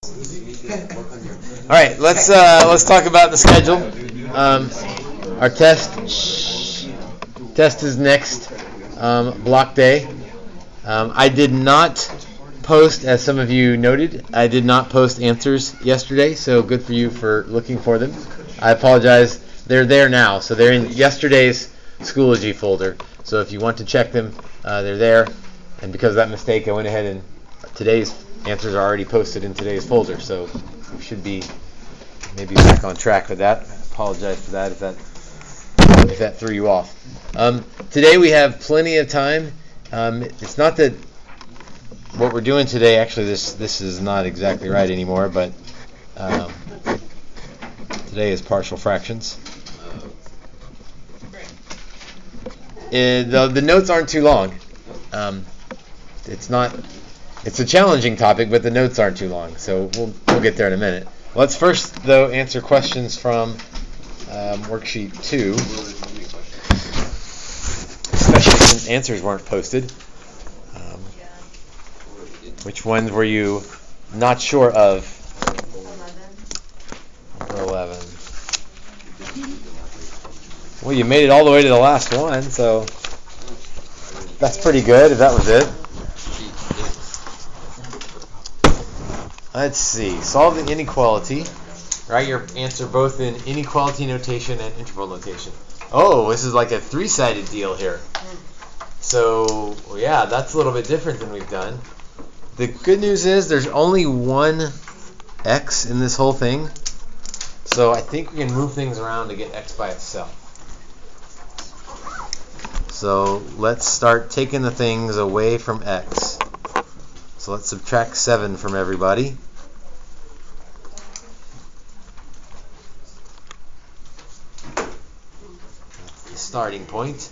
All right, let's talk about the schedule. Our test is next block day. I did not post, as some of you noted, I did not post answers yesterday, so good for you for looking for them. I apologize. They're there now, so they're in yesterday's Schoology folder. So if you want to check them, they're there. And because of that mistake, I went ahead and today's answers are already posted in today's folder, so we should be maybe back on track with that. I apologize for that if that threw you off. Today we have plenty of time. It's not that what we're doing today, actually this is not exactly right anymore, but today is partial fractions. The notes aren't too long. It's a challenging topic, but the notes aren't too long, so we'll get there in a minute. Let's first, though, answer questions from worksheet 2, especially since answers weren't posted. Which ones were you not sure of? 11. Well, you made it all the way to the last one, so that's pretty good if that was it. Let's see. Solve the inequality. Write your answer both in inequality notation and interval notation. Oh, this is like a three-sided deal here. So, well, yeah, that's a little bit different than we've done. The good news is there's only one x in this whole thing. So I think we can move things around to get x by itself. So let's start taking the things away from x. So let's subtract 7 from everybody. That's the starting point.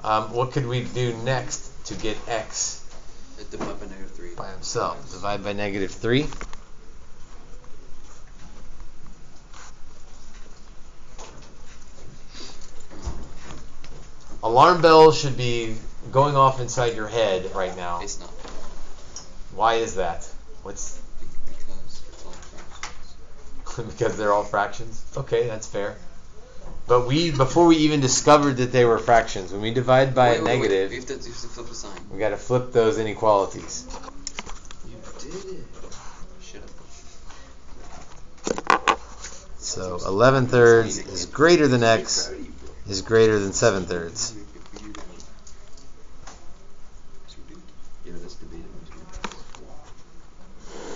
What could we do next to get x? Divide by -3. By himself. Divide by -3. Alarm bells should be going off inside your head right now. It's not. Why is that? Because it's all fractions. Because they're all fractions? Okay, that's fair. But before we even discovered that they were fractions, when we divide by a negative, You have to flip the sign. we got to flip those inequalities. You did it. Shut up. So 11/3 is greater than x is greater than 7/3.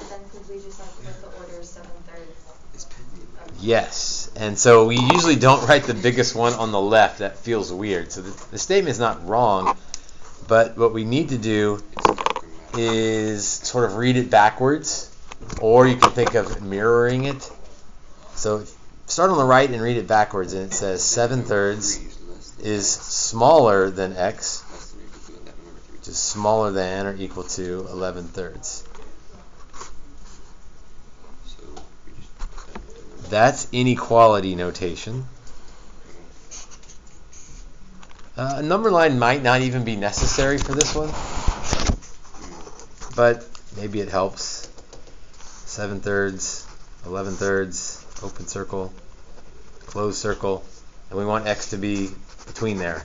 Then could we just put the order 7/3? Yes, and so we usually don't write the biggest one on the left. That feels weird. So the statement is not wrong, but what we need to do is sort of read it backwards, or you can think of mirroring it. So start on the right and read it backwards, and it says 7/3 is smaller than x, which is smaller than or equal to 11/3. That's inequality notation. A number line might not even be necessary for this one, but maybe it helps. 7/3, 11/3, open circle, closed circle, and we want x to be between there.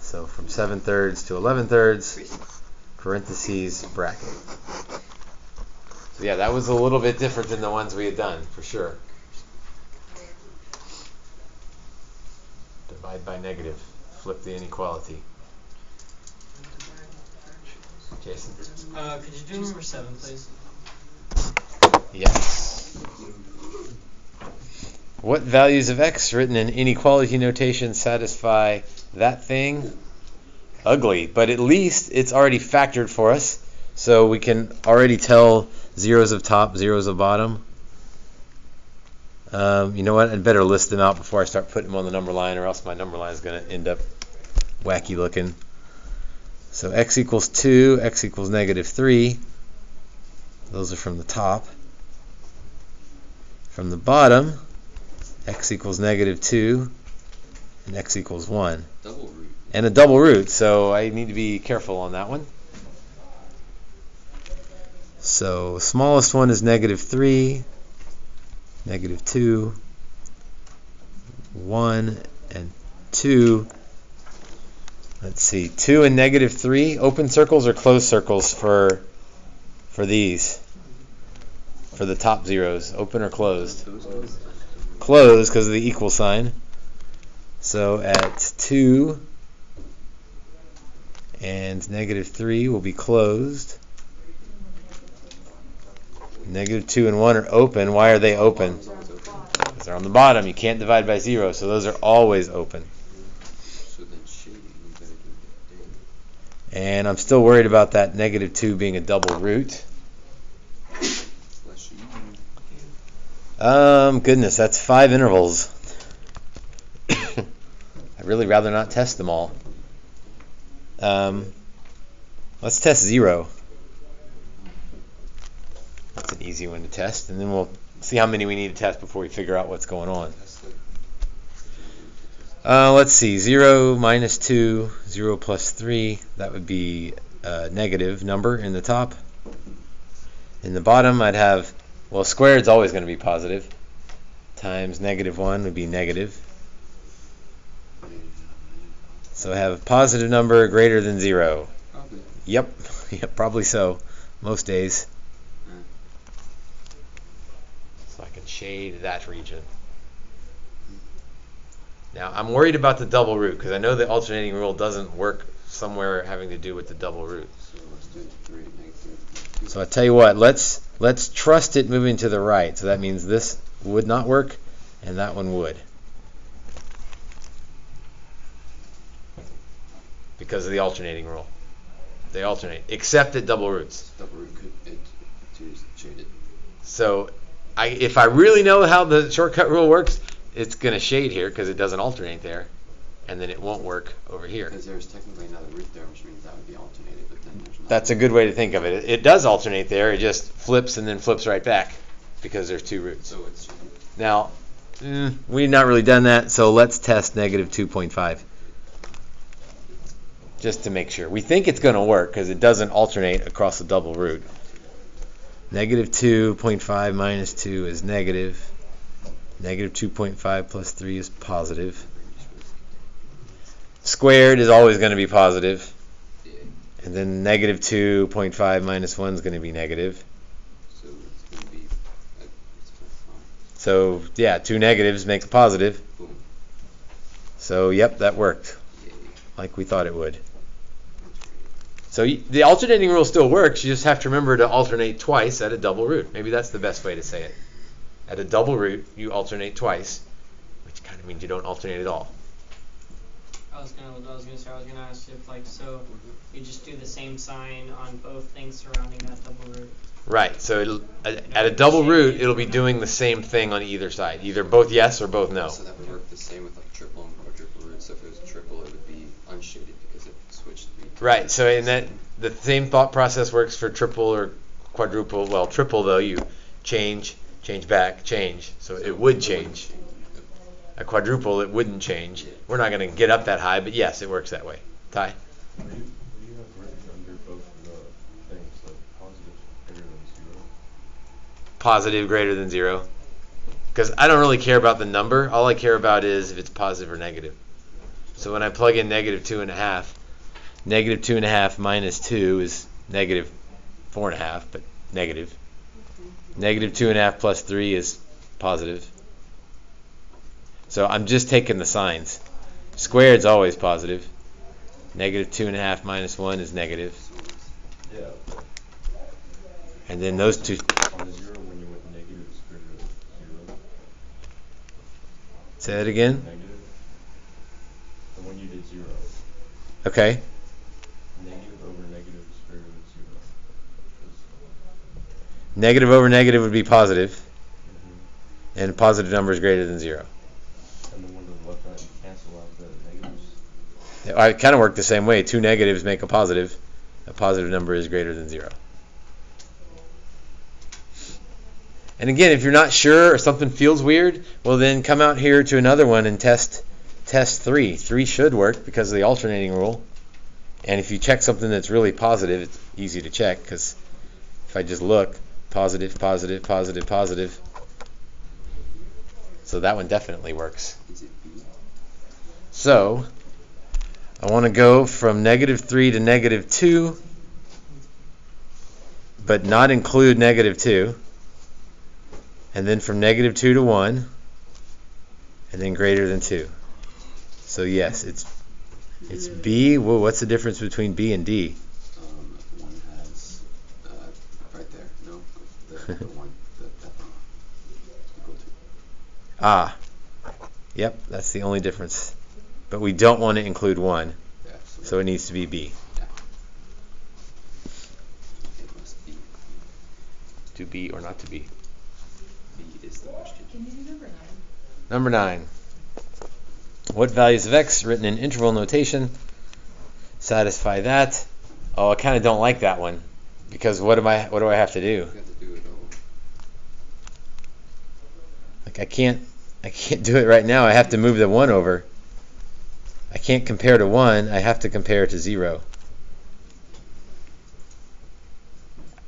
So from 7/3 to 11/3, parentheses, bracket. So yeah, that was a little bit different than the ones we had done, for sure. Divide by negative. Flip the inequality. Jason? Could you do number 7, please? Yes. What values of x written in inequality notation satisfy that thing? Ugly, but at least it's already factored for us, so we can already tell zeros of top, zeros of bottom. You know what? I'd better list them out before I start putting them on the number line, or else my number line is going to end up wacky looking. So x equals 2, x equals -3. Those are from the top. From the bottom, x equals -2, and x equals 1. Double root. And a double root, so I need to be careful on that one. So smallest one is -3, -2, 1, and 2. Let's see, 2 and -3, open circles or closed circles for these? For the top zeros, open or closed? Closed because of the equal sign. So at 2 and -3 will be closed. -2 and 1 are open. Why are they open? Because they're on the bottom. You can't divide by 0, so those are always open. And I'm still worried about that -2 being a double root. Goodness, that's 5 intervals. I'd really rather not test them all. Let's test 0. That's an easy one to test, and then we'll see how many we need to test before we figure out what's going on. Let's see, 0 minus 2, 0 plus 3, that would be a negative number in the top. In the bottom, I'd have, well, squared's always going to be positive, times -1 would be negative. So I have a positive number greater than 0. Probably. Yep, probably so, most days. So I can shade that region. Now, I'm worried about the double root because I know the alternating rule doesn't work somewhere having to do with the double root. So let's do 3, -3. So I tell you what, let's trust it moving to the right. So that means this would not work, and that one would, because of the alternating rule. They alternate, except at double roots. Double root could shade it. So if I really know how the shortcut rule works, it's going to shade here because it doesn't alternate there, and then it won't work over here. Because there's technically another root there, which means that would be alternated, but then there's not. That's a good way to think of it. It does alternate there. It just flips and then flips right back because there's 2 roots. So it's Now, we've not really done that, so let's test -2.5. Just to make sure. We think it's going to work because it doesn't alternate across the double root. -2.5 minus 2 is negative. -2.5 plus 3 is positive. Squared is always going to be positive. And then -2.5 minus 1 is going to be negative. So it's going to be. So, yeah, 2 negatives make a positive. Boom. So, yep, that worked. Yay. Like we thought it would. So the alternating rule still works. You just have to remember to alternate twice at a double root. Maybe that's the best way to say it. At a double root, you alternate twice, which kind of means you don't alternate at all. I was gonna ask if so you just do the same sign on both things surrounding that double root. Right. So at a double root, it'll be doing the same thing on either side, either both yes or both no. So that would work the same with triple and quadruple roots. So if it was triple, it would be unshaded because it switched. Right. So in that, the same thought process works for triple or quadruple. Well, triple though, you change back, change. So it would change. A quadruple, it wouldn't change. We're not going to get up that high, but yes, it works that way. Ty? What do you have written under both of the things, like positive greater than 0? Positive greater than 0. Because I don't really care about the number. All I care about is if it's positive or negative. So when I plug in -2.5, -2.5 minus 2 is -4.5, but negative. -2.5 plus 3 is positive. So I'm just taking the signs. Squared's always positive. -2.5 minus 1 is negative. Yeah. And then those two. On the 0, when you went negative, it's greater than 0. Say that again. Negative. And when you did 0. Okay. Negative over negative is greater than 0. Negative over negative would be positive, and a positive number is greater than 0. And the one to the left hand, you cancel out the negatives. I kind of work the same way. 2 negatives make a positive. A positive number is greater than 0. And again, if you're not sure or something feels weird, well then come out here to another one and test 3. 3 should work because of the alternating rule. And if you check something that's really positive, it's easy to check because if I just look, positive, positive, positive, positive. So that one definitely works. Is it B? So I want to go from -3 to -2, but not include -2. And then from -2 to 1, and then greater than 2. So yes, it's B. Well, what's the difference between B and D? One has right there. No, the one that equal to. Ah, yep, that's the only difference. But we don't want to include 1, Yeah, so it needs to be B. yeah. It must be. To be or not to be. B is the question. Can you do number 9? Number 9. What values of x written in interval notation satisfy that? Oh, I kind of don't like that one because what do I have to do? You have to do it all. Like I can't do it right now. I have to move the 1 over. I can't compare to 1. I have to compare to 0.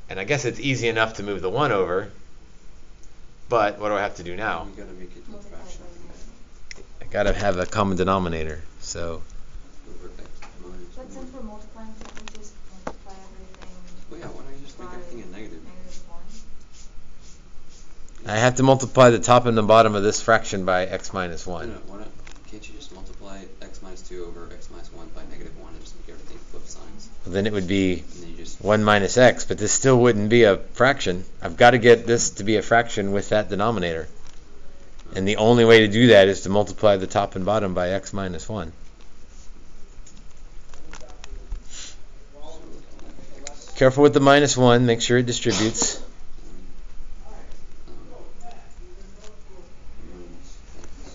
And I guess it's easy enough to move the 1 over. But what do I have to do now? You gotta make it a fraction. I gotta have a common denominator. So Over x minus But since we're multiplying, can't we just multiply everything? Well, yeah, why don't you just make by everything a negative? -1? I have to multiply the top and the bottom of this fraction by x minus 1. No, why not? Can't you just multiply x minus 2 over x minus 1 by -1 and just make everything flip signs? Then it would be And then you just 1 minus x, but this still wouldn't be a fraction. I've got to get this to be a fraction with that denominator. And the only way to do that is to multiply the top and bottom by x minus 1. Careful with the minus 1, make sure it distributes.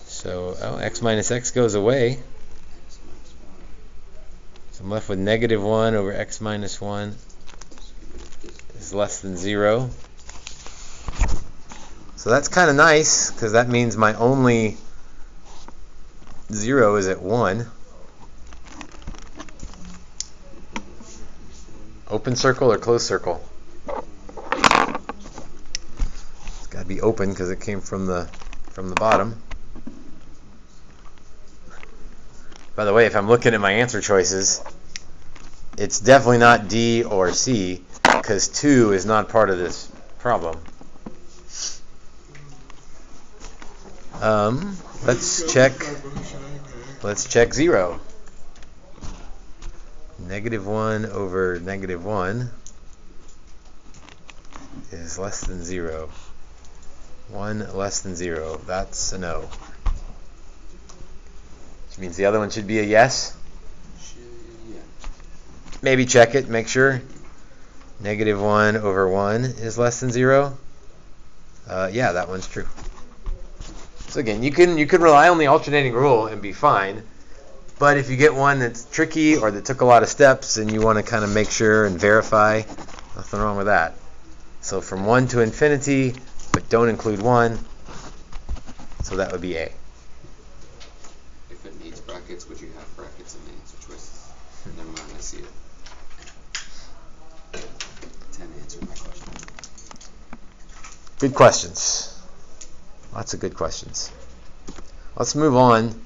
So x minus x goes away. x minus 1. So I'm left with -1 over x minus 1 is less than 0. So that's kind of nice, because that means my only 0 is at 1. Open circle or closed circle? It's got to be open because it came from the bottom. By the way, if I'm looking at my answer choices, it's definitely not D or C, because 2 is not part of this problem. Let's check 0. -1 over -1 is less than 0. 1 less than 0. That's a no. Which means the other one should be a yes. Yeah. Maybe check it, make sure. -1 over 1 is less than 0. Yeah, that one's true. So again, you can rely on the alternating rule and be fine. But if you get one that's tricky or that took a lot of steps and you want to kind of make sure and verify, nothing wrong with that. So from 1 to infinity, but don't include 1. So that would be A. If it needs brackets, would you have brackets in the answer choices? Never mind, I see it. 10 answered my question. Good questions. Lots of good questions. Let's move on